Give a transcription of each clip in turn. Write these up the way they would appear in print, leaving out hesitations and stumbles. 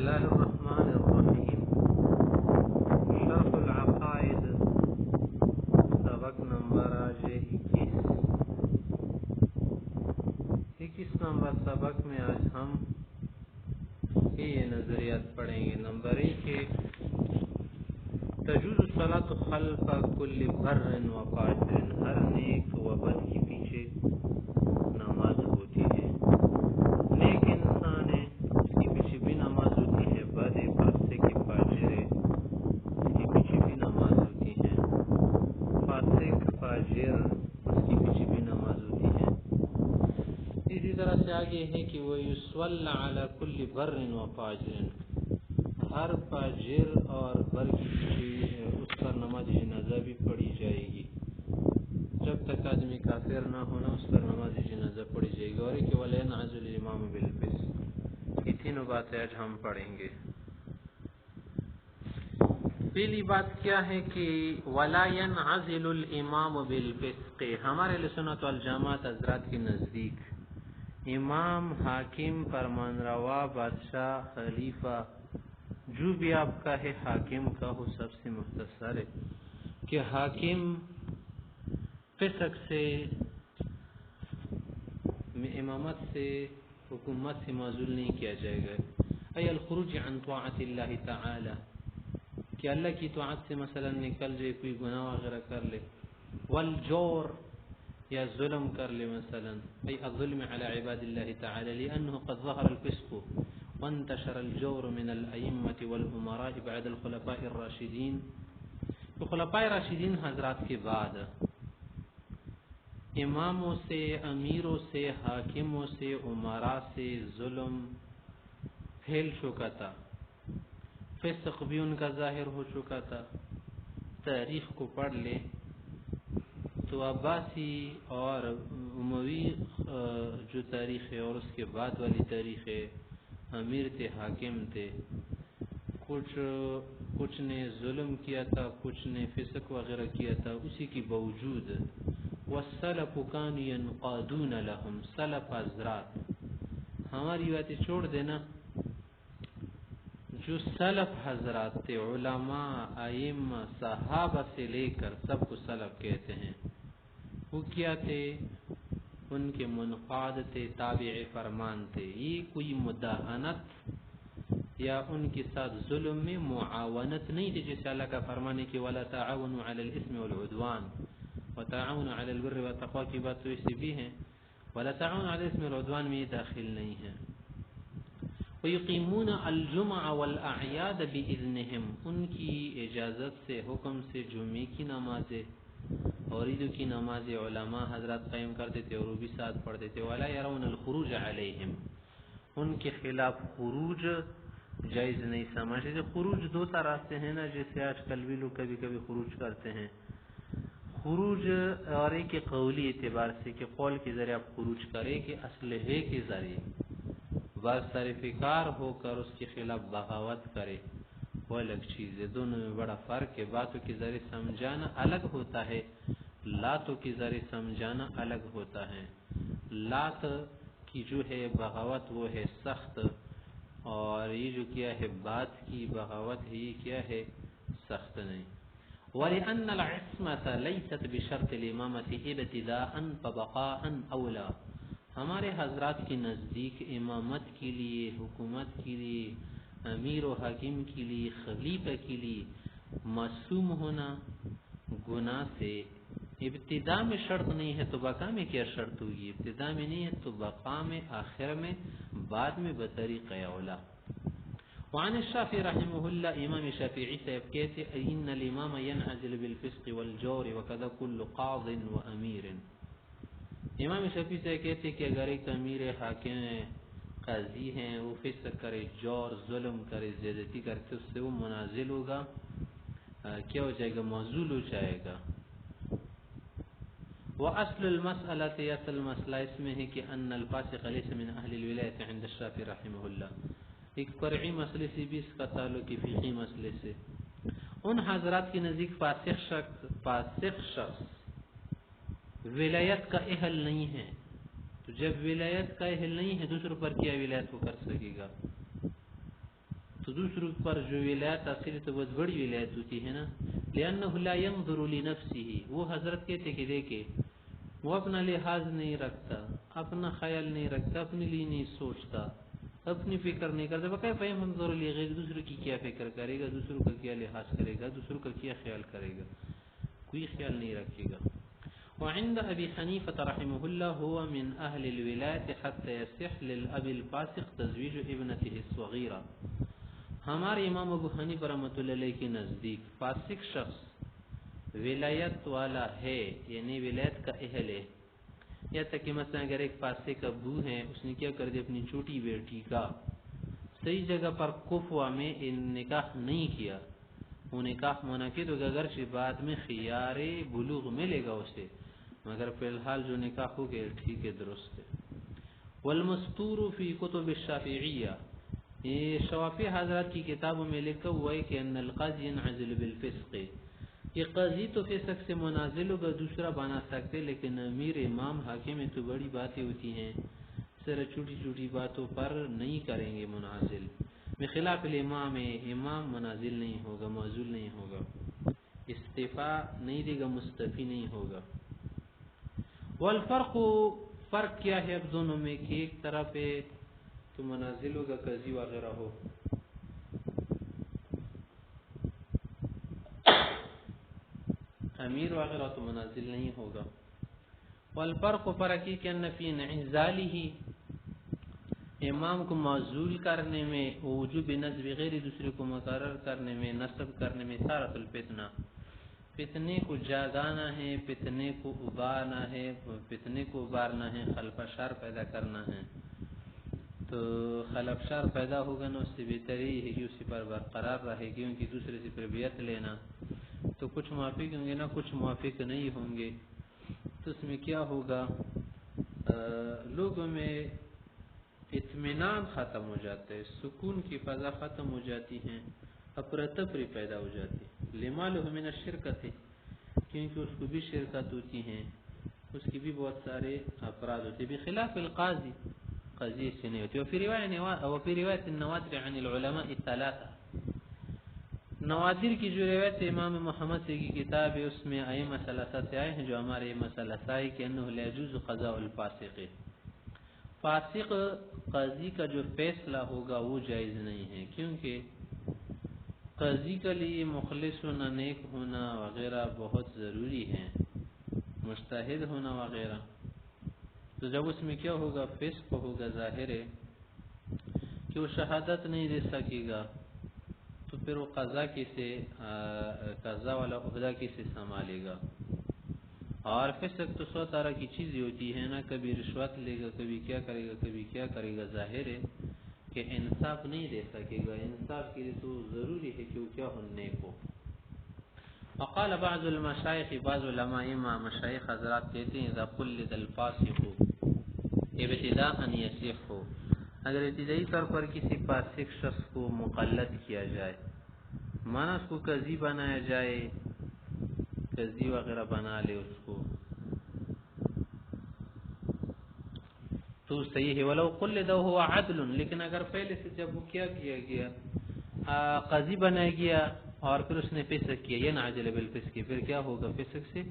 الله الرحمن الرحیم شرح العقائد سبق نمبر آج 21 نمبر سبق میں آج ہم یہ نظریات پڑھیں گے۔ نمبر 1 تجوز الصلاۃ خلف کل بر و فاجر، ہر نیک و بد کے پیچھے نماز ہوتی ہے۔ نیک انسان ہے اس کے پیچھے بھی نماز ہوتی ہے، بد فاسق فاجر ہے اس کے پیچھے بھی نماز ہوتی ہے، فاسق فاجر اس کے پیچھے بھی نماز ہوتی ہے۔ اسی طرح سے آگے ہے کہ وہ یصلی علی کل بر و فاجر، ہر فاجر اور بر کے پیچھے اس پر نماز جنازہ بھی پڑھی جائے گی، جب تک آدمی کافر نہ ہونا اس پر نماز جنازہ پڑھی جائے گی۔ اور ایک ولا ينعزل الامام بالفسق، یہ تینوں باتیں آج ہم پڑھیں گے۔ پہلی بات کیا ہے کہ ولا ينعزل الامام بالفسق، ہمارے اہل سنت والجماعت حضرات کے نزدیک امام، حاکم، فرمانروا، بادشاہ، خلیفہ، جو بھی آپ کا ہے، حاکم کا ہو، سب سے مختصر ہے کہ حاکم فسق سے، امامت سے، حکومت سے معزول نہیں کیا جائے گا۔ ای الخروج عن طاعت اللہ تعالی، کہ اللہ کی طاعت سے مثلا نکل جائے، کوئی گناہ وغیرہ کر لے، والجور، یا ظلم کر لے، مثلا ای الظلم علی عباد اللہ تعالی، لأنه قد ظهر الفسق وانتشر الجور من الائمة والامراء بعد الخلفاء الراشدین۔ تو خلفاء راشدین حضرات کے بعد اماموں سے، امیروں سے، حاکموں سے، امراء سے ظلم پھیل چکا تھا، فسق بھی ان کا ظاہر ہو چکا تھا۔ تاریخ کو پڑھ لے تو عباسی اور اموی جو تاریخ ہے اور اس کے بعد والی تاریخ ہے، امیر تھے، حاکم تھے، کچھ نے ظلم کیا تھا، کچھ نے فسق وغیرہ کیا تھا، اسی کے باوجود والسلف كانوا ينقادون لهم، سلف حضرات، ہماری باتیں چھوڑ دینا، جو سلف حضرات تھے، علماء، ائمہ، صحابہ سے لے کر سب کو سلف کہتے ہیں۔ وہ کیا تھے؟ ان کے منقاد تھے، تابع فرمان تھے۔ یہ کوئی مداہنت یا ان کے ساتھ ظلم میں معاونت نہیں تھی، جیسے اللہ کا فرمان ہے کہ وَلَا تَعَاوَنُوا عَلَى الْإِثْمِ وَالْعُدْوَانِ وَتَعَاوَنُوا عَلَى الْبِرِّ وَالتَّقْوَىٰ کی بات تو ایسی بھی ہے، وَلَا تَعَاوَنُوا عَلَى الْإِثْمِ وَالْعُدْوَانِ میں یہ داخل نہیں ہے۔ وَيُقِيمُونَ الْجُمَعَ وَالْأَعْيَادَ بِإِذْنِهِمْ، ان کی اجازت سے، حکم سے جمعے کی نمازیں اور عیدوں کی نمازیں علماء حضرات قائم کرتے تھے اور وہ بھی ساتھ پڑھتے تھے۔ وَلَا يَرَوْنَ الْخُرُوجَ عَلَيْهِمْ، ان کے خلاف خروج جائز نہیں سمجھتے تھے۔ خروج دو طرح سے ہیں نا، جیسے آج کل بھی لوگ کبھی کبھی خروج کرتے ہیں، خروج اور ایک قولی اعتبار سے کہ قول کے ذریعے آپ خروج کریں، کہ اسلحے کے ذریعے برسرفکار ہو کر اس کے خلاف بغاوت کرے، وہ الگ چیز ہے۔ دونوں میں بڑا فرق ہے۔ باتوں کے ذریعے سمجھانا الگ ہوتا ہے، لاتوں کے ذریعے سمجھانا الگ ہوتا ہے۔ لات کی جو ہے بغاوت وہ ہے سخت، اور یہ جو کیا ہے بات کی بغاوت ہے، یہ کیا ہے سخت نہیں۔ وَلِأَنَّ الْعِصْمَةَ لَيْسَتْ بِشَرْطِ الْإِمَامَةِ ابْتِدَاءً فَبَقَاءً أَوْلَى، ہمارے حضرات کے نزدیک امامت کے لیے، حکومت کے لیے، امیر و حاکم کے لیے، خلیفہ کے لیے معصوم ہونا گناہ سے ابتداء میں شرط نہیں ہے، تو بقا میں کیا شرط ہوگی؟ ابتداء میں نہیں ہے تو بقا میں، آخر میں، بعد میں بطریق اولا۔ وعن الشافعی رحمہ اللہ، امام شافعی صاحب کہتے ان الامام ينعزل بالفسق والجور وكذا كل قاض وامیر، امام شافعی صاحب کہتے کہ اگر ایک امیر حاکم قاضی ہیں، وہ فسق کرے، جور، ظلم کرے، زیادتی کرتے، اس سے وہ منازل ہوگا، کیا ہو جائے گا؟ معزول ہو جائے گا۔ وَأَصْلُ الْمَسْأَلَةِ، اصل مسئلہ اس میں ہے کہ ان الفاسق ليس من اہل الولایت عند الشافعی رحمہ اللہ، ایک فرعی مسئلے سے بھی اس کا تعلق ہے، فقہی مسئلے سے۔ ان حضرات کی نزدیک فاسق شخص ولایت کا اہل نہیں ہے، تو جب ولایت کا اہل نہیں ہے دوسروں پر کیا ولایت وہ کر سکے گا؟ دوسروں پر جو ولایت حاصل تو بہت بڑی ولایت ہوتی ہے نا. لأنه لا ينظر لنفسه, وہ حضرت کہتے کہ دیکھے وہ اپنا لحاظ نہیں رکھتا, اپنا خیال نہیں رکھتا, اپنے لیے نہیں سوچتا, اپنی فکر نہیں کرتا. بقایا فہم ہم ضرور لیے دوسروں کی کیا فکر کرے گا, دوسروں کا کیا لحاظ کرے گا, دوسروں کا کیا خیال کرے گا, کوئی خیال نہیں رکھے گا. وعند ابي حنيفه رحمه الله هو من اهل الولايه حتى يصح للاب الفاسق تزويج ابنته الصغيره. ہمارے امام ابو حنیفہ رحمۃ اللہ علیہ کے نزدیک فاسق شخص ولایت والا ہے, یعنی ولایت کا اہل ہے. یا تک کہ مثلا اگر ایک فاسق ابو ہے, اس نے کیا کر دیا, اپنی چھوٹی بیٹی کا صحیح جگہ پر کفوا میں نکاح نہیں کیا, وہ نکاح منعقد ہوگا اگرچہ بعد میں خیار بلوغ ملے گا اسے, مگر فی الحال جو نکاح ہو گیا ٹھیک ہے, درست ہے. والمستور فی کتب الشافعیہ, یہ شوافی حضرات کی کتابوں میں لکھا ہوا ہے کہ ان القاضی ينعزل بالفسق, یہ قاضی تو فسق سے منازل ہوگا, دوسرا بنا سکتے, لیکن امیر امام حاکم تو بڑی باتیں ہوتی ہیں, سر چھوٹی چھوٹی باتوں پر نہیں کریں گے منازل. بخلاف الامام, امام منازل نہیں ہوگا, معزول نہیں ہوگا, استعفا نہیں دے گا, مستعفی نہیں ہوگا. والفرق, فرق کیا ہے اب دونوں میں, کہ ایک طرف ہے تو منازل ہوگا, قاضی وغیرہ ہو, امیر وغیرہ تو منازل نہیں ہوگا. والفرق فرق کہ ان فی انعزاله, امام کو معزول کرنے میں, وجوب نصب غیر دوسرے کو مقرر کرنے میں, نصب کرنے میں, سارت الفتنہ, فتنے کو جاگانا ہے, فتنے کو ابارنا ہے, فتنے کو ابارنا ہے, خلف شر پیدا کرنا ہے. تو خلف شر پیدا ہوگا نا, اس سے بہتر ہی ہے کہ اسی پر برقرار رہے, کیونکہ دوسرے سے تربیت لینا تو کچھ موافق ہوں گے نا, کچھ موافق نہیں ہوں گے, تو اس میں کیا ہوگا, لوگوں میں اطمینان ختم ہو جاتا ہے, سکون کی فضا ختم ہو جاتی ہیں, افراتفری پیدا ہو جاتی ہے. لمالہ من الشرکت, کیونکہ اس کو بھی شرکت ہوتی ہیں, اس کی بھی بہت سارے افراد ہوتے ہیں. بخلاف القاضی, قاضی سے نہیں ہوتی. وفي روایت النوادر عن العلماء الثلاثه, نوادر کی جو روایت امام محمد سے کی کتاب ہے, اس میں ائمہ ثلاثہ سے آئے ہیں جو ہمارے ائمہ ثلاثہ ہے کہ انه لا يجوز قضاء الفاسق, فاسق قاضی کا جو فیصلہ ہوگا وہ جائز نہیں ہے, کیونکہ قاضی کے لیے مخلص ہونا, نیک ہونا وغیرہ بہت ضروری ہے, مجتہد ہونا وغیرہ. تو جب اس میں کیا ہوگا, فسق ہوگا, ظاہر ہے کہ وہ شہادت نہیں دے سکے گا, تو پھر وہ قضا والا عہدہ کیسے سنبھالے گا. اور فسق تو 100 طرح کی چیزیں ہوتی ہے نا, کبھی رشوت لے گا, کبھی کیا کرے گا, کبھی کیا کرے گا. ظاہر ہے کہ انصاف نہیں دے سکے گا, انصاف کے لیے تو ضروری ہے کہ وہ کیا ہونے کو. وقال بعض المشایخ, بعض علماء مشایخ حضرات کہتے ہیں اذا قلد الفاسق ابتداء یصح, اگر ابتدائی طور پر کسی فاسق شخص کو مقلد کیا جائے, مانا اس کو قاضی بنایا جائے, قاضی وغیرہ بنا لے اس کو, تو صحیح ہے. ولو قلد وهو عدل, لیکن اگر پہلے سے جب وہ کیا گیا, قاضی بنایا گیا اور پھر اس نے فسق کیا, یہ نعجل بالفسق, پھر کیا ہوگا, فسق سے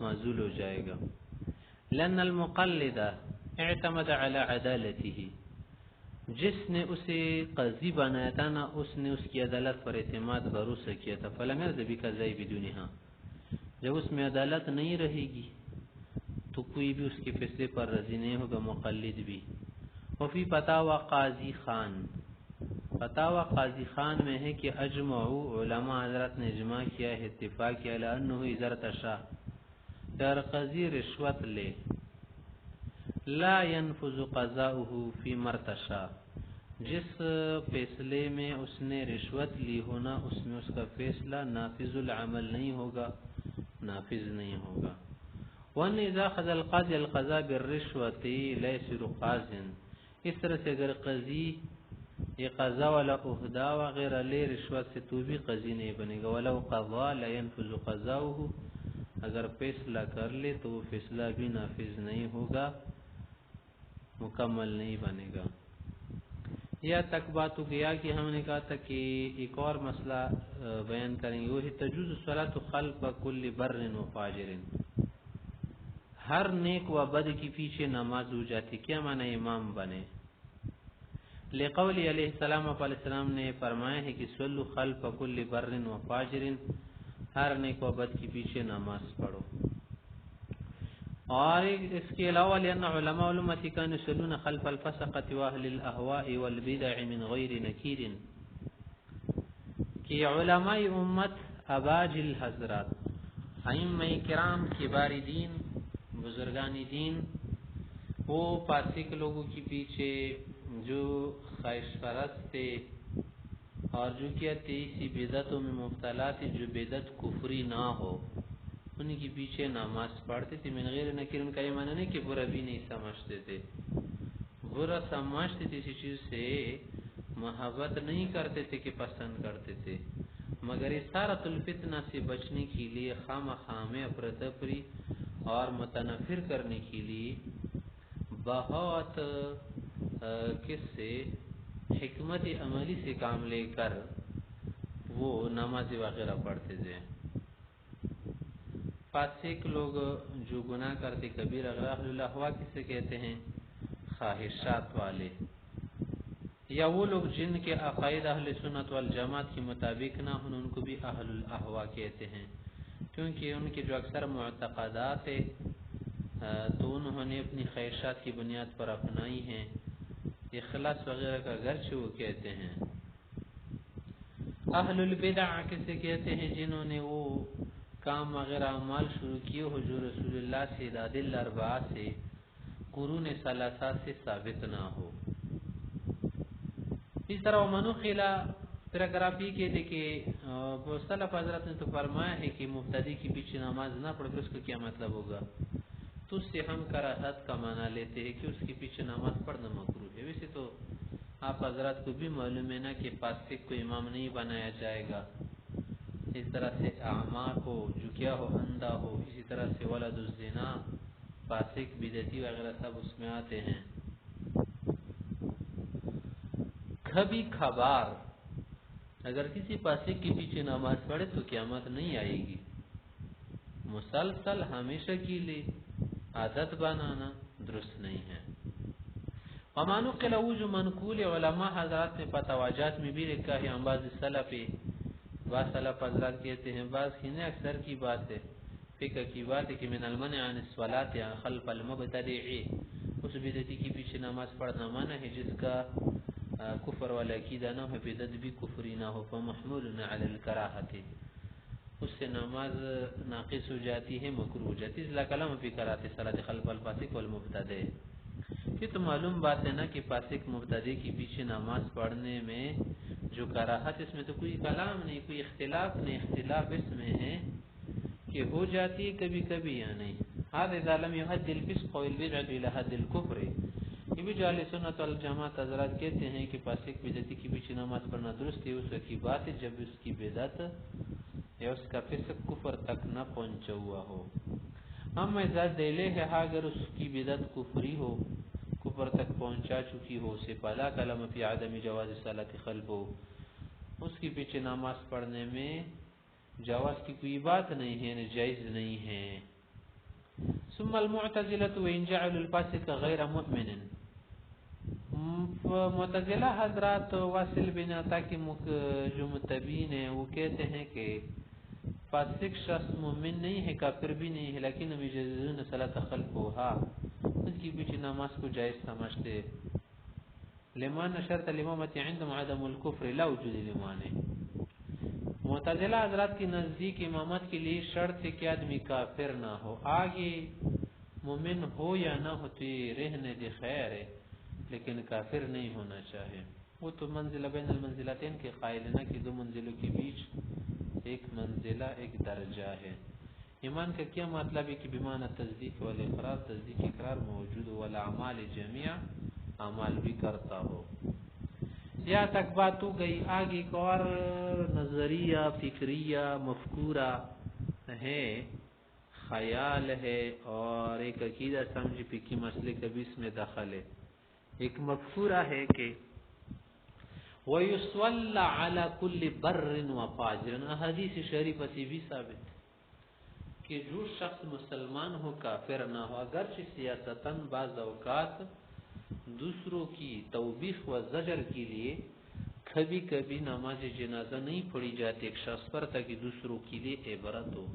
معزول ہو جائے گا. لأن المقلد اعتمد على عدالته, جس نے اسے قاضی بنایا تھا نا, اس نے اس کی عدالت پر اعتماد بھروسہ کیا تھا. فلم يرض بقضاء بدونها, جب اس میں عدالت نہیں رہے گی تو کوئی بھی اس کے فیصلے پر راضی نہیں ہوگا, مقلد بھی. وفی فتاوی قاضی خان, فتاوی قاضی خان میں ہے کہ اجمعوا, علماء حضرات نے اجماع کیا ہے, اتفاق کیا, لانه اذا ارتشى, اگر قاضی رشوت لے, لا ينفذ قضاؤه فی مرتشى, جس فیصلے میں اس نے رشوت لی ہونا اس میں اس کا فیصلہ نافذ العمل نہیں ہوگا, نافذ نہیں ہوگا. وان اذا اخذ القاضي القضاء بالرشوة لا يصير قاضيا, اس طرح سے اگر قاضی یہ قضا والا عہدہ وغیرہ لے رشوت سے تو بھی قاضی نہیں بنے گا. ولو قضا لا ينفذ قضاؤه, اگر فیصلہ کر لے تو وہ فیصلہ بھی نافذ نہیں ہوگا, مکمل نہیں بنے گا. یا تک بات ہو گیا کہ ہم نے کہا تھا کہ ایک اور مسئلہ بیان کریں گے، وہ ہے تجوز الصلاۃ خلف کل بر و فاجر، ہر نیک و بد کی پیچھے نماز ہو جاتی، کیا معنی امام بنے؟ لقول علیہ السلام علیہ السلام نے فرمایا ہے کہ صلو خلف کل بر و فاجر، ہر نیک و بد کی پیچھے نماز پڑھو. اور اس کے علاوہ لأن علماء الامة كانوا يصلون خلف الفسقة واهل الاهواء والبدع من غیر نکیر، کہ علماء امت اباجل حضرات، ائمہ کرام کبار دین، بزرگان دین، وہ فاسق لوگوں کے پیچھے جو خواہش پرست تھے اور جو کیا تھے اسی بدعتوں میں مبتلا تھے جو بدعت کفری نہ ہو، ان کے پیچھے نماز پڑھتے تھے. من غیر نکیر، ان کا یہ معنی نہیں کہ برا بھی نہیں سمجھتے تھے، برا سمجھتے تھے، اسی چیز سے محبت نہیں کرتے تھے کہ پسند کرتے تھے، مگر اثارت الفتنہ سے بچنے کے لیے خام افرتفری اور متنفر کرنے کے لیے بہت کس سے حکمت عملی سے کام لے کر وہ نماز وغیرہ پڑھتے تھے. فاسق لوگ جو گناہ کرتے کبیر اہل الاہوا کسے کہتے ہیں؟ خواہشات والے، یا وہ لوگ جن کے عقائد اہل سنت والجماعت کے مطابق نہ ہوں ان کو بھی اہل الاہوا کہتے ہیں، کیونکہ ان کے جو اکثر معتقدات ہیں تو انہوں نے اپنی خواہشات کی بنیاد پر اپنائی ہیں. اخلاص وغیرہ کا گرچہ وہ کہتے ہیں. اہل البدع کسے کہتے ہیں؟ جنہوں نے وہ کام وغیرہ اعمال شروع کیے ہو جو رسول اللہ سے دادل اربعہ سے قرون ثلاثہ سے ثابت نہ ہو. اس طرح منو خلا، پھر اگر آپ یہ کہتے کہ سلف حضرت نے تو فرمایا ہے کہ مبتدی کی پیچھے نماز نہ پڑھو، اس کا کیا مطلب ہوگا؟ تو اس سے ہم کراہت کا معنی لیتے ہیں کہ اس کے پیچھے نماز پڑھنا مکروہ ہے. ویسے تو آپ حضرات کو بھی معلوم ہے نا کہ فاسق کو امام نہیں بنایا جائے گا. اس طرح سے اعمى کو جو کیا ہو اندھا ہو، اسی طرح سے ولد الزنا، فاسق بدعتی وغیرہ سب اس میں آتے ہیں. کبھی کبھار اگر کسی فاسق کے پیچھے نماز پڑھے تو قیامت نہیں آئے گی. مسلسل ہمیشہ کے لیے عادت بنانا درست نہیں ہے. ومانو قلعو جو منقول علماء حضرات نے فتواجات میں بھی لکھا ہے، بعض سلف، بعض سلف حضرات کہتے ہیں، بعض کی نہیں اکثر کی بات ہے، فقہ کی بات ہے کہ من المنع عن الصلاة خلف المبتدع، اس بدعتی کی پیچھے نماز پڑھنا منع ہے جس کا کفر والا عقیدہ نہ ہو، بدعت بھی کفری نہ ہو، فمحمول علی الکراہۃ، اس سے نماز ناقص ہو جاتی ہے، مکروہ ہو جاتی ہے. اس لیے کلام فی کراہت الصلاۃ خلف الفاسق والمبتدع. یہ تو معلوم بات ہے نا کہ فاسق مبتدی کے پیچھے نماز پڑھنے میں جو کراہت، اس میں تو کوئی کلام نہیں، کوئی اختلاف نہیں. اختلاف اس میں ہے کہ ہو جاتی ہے کبھی کبھی یا نہیں. هذا اذا لم يؤد الفسق والبدعة الى حد الكفر. یہ بھی جو اہل سنت والجماعت حضرات کہتے ہیں کہ فاسق بدعتی کے پیچھے نماز پڑھنا درست ہے، اس کی بات ہے جب اس کی بدعت یا اس کا فسق کفر تک نہ پہنچا ہوا ہو. ہم اجازت دے ہے اگر اس کی بدعت کفری ہو، کفر تک پہنچا چکی ہو، سے پلا کلام فی عدم جواز الصلاۃ خلفہ، اس کے پیچھے نماز پڑھنے میں جواز کی کوئی بات نہیں ہے، جائز نہیں ہے. ثم المعتزلة وإن جعلوا الفاسق غیر مؤمن. معتزلہ حضرات واصل بن عطا کے جو متبین ہیں وہ کہتے ہیں کہ فاسق شخص مومن نہیں ہے، کافر بھی نہیں ہے، لیکن ہم یجوزون الصلاۃ خلفہ، اس کی پیچھے نماز کو جائز سمجھتے. لمن شرط الامامت عندهم عدم الكفر لا وجود لمانع. معتزلہ حضرات کی نزدیک امامت کے لیے شرط ہے کہ آدمی کافر نہ ہو، آگے مومن ہو یا نہ ہو تو رہنے دے خیر ہے، لیکن کافر نہیں ہونا چاہے. وہ تو منزلہ بین المنزلتین کے قائل ہے نا کہ دو منزلوں کے بیچ ایک منزلہ ایک درجہ ہے. ایمان کا کیا مطلب ہے کہ بمعنی تصدیق والاقرار، تصدیق اقرار موجود ہو، والاعمال جميع، اعمال بھی کرتا ہو. یا تک بات ہو گئی. آگے ایک اور نظریہ فکریہ مفکورہ ہے، خیال ہے، اور ایک عقیدہ سمجھ فقہی مسئلے کا بھی اس میں دخل ہے. ایک مفکورہ ہے کہ وَيُصْوَلَّ عَلَى كُلِّ بَرٍّ وَفَاجِرٍ، حدیث شریف سے بھی ثابت کہ جو شخص مسلمان ہو کافر نہ ہو، اگرچہ سیاستاً بعض اوقات دوسروں کی توبیخ و زجر کے لیے کبھی کبھی نماز جنازہ نہیں پڑھی جاتی ایک شخص پر تاکہ دوسروں کے لیے عبرت ہو،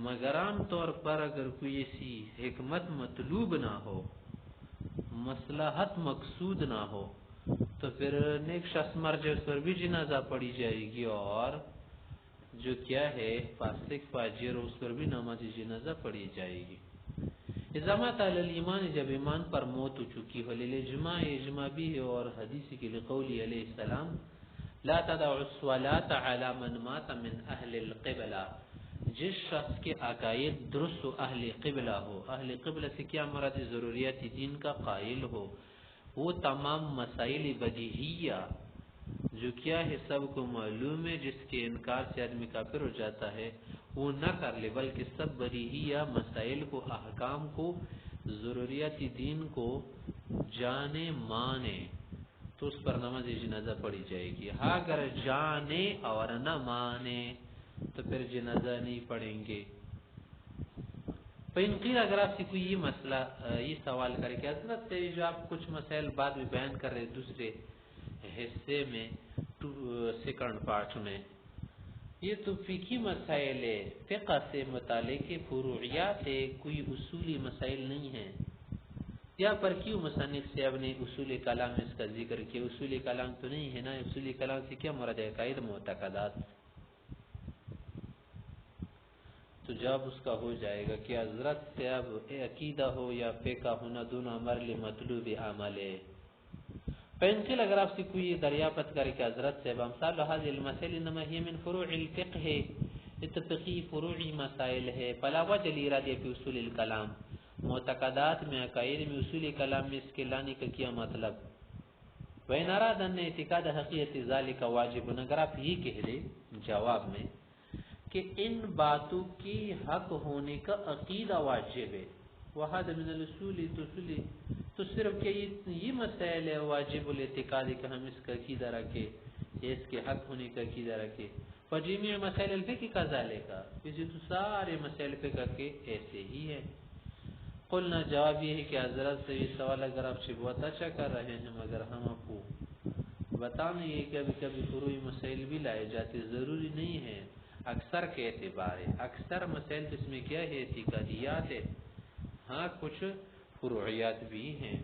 مگر عام طور پر اگر کوئی ایسی حکمت مطلوب نہ ہو، مصلحت مقصود نہ ہو، تو پھر نیک شخص مر جائے اس پر بھی جنازہ پڑھی جائے گی، اور جو کیا ہے فاسق فاجر اس پر بھی نماز جنازہ پڑھی جائے گی۔ ازامت علی الایمان، جب ایمان پر موت ہو چکی ہو، للاجماع اجماع بھی ہے، اور حدیث کے لقولی علیہ السلام لا تدعوا الصلاة على من مات من اہل القبلہ، جس شخص کے عقائد درست و اہل قبلہ ہو، اہل قبلہ سے کیا مراد، ضروریات دین کا قائل ہو، وہ تمام مسائل بدیہیہ جو کیا ہے سب کو معلوم ہے، جس کے انکار سے آدمی کافر ہو جاتا ہے، وہ نہ کر لے، بلکہ سب بدیہیہ مسائل کو، احکام کو، ضروریات دین کو جانے مانے، تو اس پر نماز جنازہ پڑھی جائے گی۔ ہاں اگر جانے اور نہ مانے تو پھر جنازہ نہیں پڑھیں گے۔ قیل، اگر آپ سے کوئی یہ مسئلہ یہ سوال کرے کہ حضرت جو آپ کچھ مسائل بعد میں بیان کر رہے دوسرے حصے میں سیکنڈ پارٹ میں، یہ تو فقہی مسائل ہے، فقہ سے متعلق فروعیات ہے، کوئی اصولی مسائل نہیں ہیں، یا پر کیوں مصنف صاحب نے اصول کلام اس کا ذکر کیا؟ اصول کلام تو نہیں ہے نا، اصول کلام سے کیا مراد ہے؟ عقائد معتقدات۔ تو جواب اس کا ہو جائے گا کہ حضرت صاحب عقیدہ ہو یا فقہ ہونا دونوں امر مطلوب عمل ہے۔ فإن اگر آپ سے کوئی دریافت کرے کہ حضرت صاحب امثال هذه المسائل انما هي من فروع الفقه، اتفقی فروعی مسائل ہے، فلا وجہ لإرادہ فی اصول الکلام، معتقدات میں عقائد میں اصول کلام میں اس کے لانے کا کیا مطلب؟ وإن أراد أن اعتقاد حقیقت ذلك واجب، اگر آپ یہ کہہ دے جواب میں کہ ان باتوں کی حق ہونے کا عقیدہ واجب ہے، وحد من الاصول، تو صرف کہ یہ مسائل ہے واجب الاعتقاد کہ ہم اس کا عقیدہ رکھے، اس کے حق ہونے کا عقیدہ رکھے، فجمیع مسائل الفقہ کذالک، اسی تو سارے مسائل فقہ کے ایسے ہی ہے۔ قلنا، جواب یہ ہے کہ حضرت سے یہ سوال اگر آپ سے بہت اچھا کر رہے ہیں، مگر ہم آپ کو بتانا یہ کہ کبھی کبھی فروعی مسائل بھی لائے جاتے، ضروری نہیں ہے، اکثر کے اعتبار ہے، اکثر مسائل جس میں کیا ہے اعتقادیات ہے، ہاں کچھ فروعیات بھی ہیں۔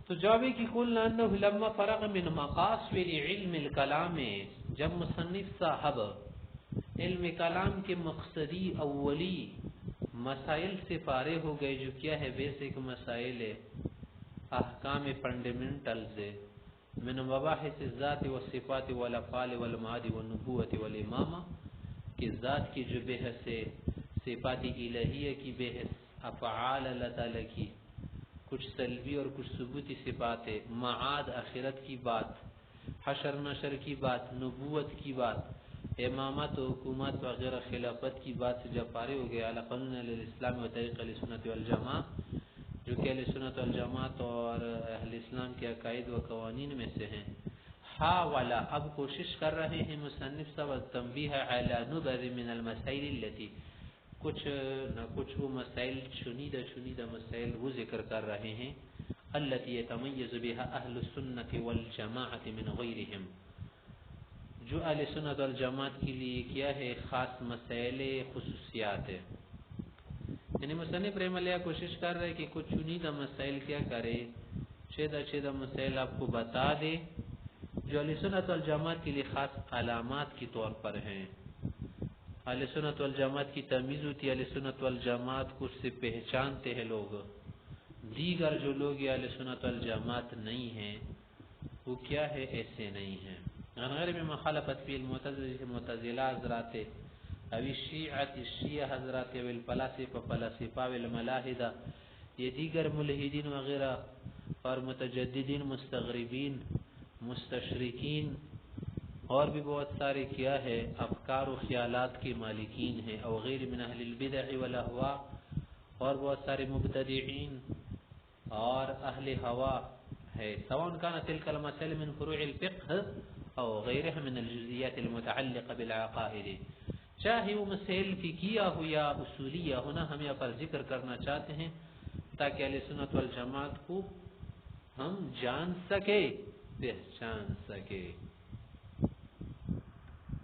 تو جواب ہے کہ قلنا انه لما فرغ من مقاصد علم الکلام، جب مصنف صاحب علم کلام کے مقصدی اولی مسائل سے فارغ ہو گئے، جو کیا ہے بیسک مسائل ہے، احکام فنڈامنٹلز ہے، من مباحث الذات والصفات والافعال والمعاد والنبوت والامامہ، کہ ذات کی جو بحث ہے، صفات الہیہ کی بحث، افعال اللہ تعالی کی کچھ سلبی اور کچھ ثبوتی صفات ہے، معاد آخرت کی بات، حشر نشر کی بات، نبوت کی بات، امامت و حکومت وغیرہ خلافت کی بات سے جب فارغ ہو گیا، علی قانون الاسلام و طریق اہل سنت والجماعہ، جو کہ اہل سنت والجماعت اور اہل اسلام کے عقائد و قوانین میں سے ہیں، حاولا، اب کوشش کر رہے ہیں مصنف صاحب تنبیہ علی نبذ من المسائل التي، کچھ نہ کچھ وہ مسائل چنیدہ مسائل وہ ذکر کر رہے ہیں، التي يتميز بها اہل السنت والجماعت من غیرهم، جو اہل سنت والجماعت کے لیے کیا ہے خاص مسائل خصوصیات ہے، یعنی مصنف رحمہ اللہ کوشش کر رہے کہ کچھ چنیدہ مسائل کیا کرے، چیدہ مسائل آپ کو بتا دے جو اہل سنت والجماعت کے لیے خاص علامات کے طور پر ہیں۔ اہل سنت والجماعت کی تمیز ہوتی ہے، اہل سنت والجماعت کو سے پہچانتے ہیں لوگ، دیگر جو لوگ اہل سنت والجماعت نہیں ہیں وہ کیا ہے ایسے نہیں ہیں۔ غیر میں مخالفت فی المعتزلہ حضرات او الشیعہ حضرات او الفلاسفہ والملاحدہ، یہ دیگر ملحدین وغیرہ اور متجددین، مستغربین، مستشرقین اور بھی بہت سارے کیا ہے افکار و خیالات کے مالکین ہیں، او غیر من اہل البدع والاہواء، اور بہت سارے مبتدعین اور اہل ہوا ہے سواء كانت تلك المسائل من فروع الفقه او غیرها من الجزئیات المتعلقة بالعقائد، چاہے وہ مسائل فقہیہ ہو یا اصولیہ ہونا، ہم یہاں پر ذکر کرنا چاہتے ہیں تاکہ اہل سنت والجماعت کو ہم جان سکے، پہچان سکے.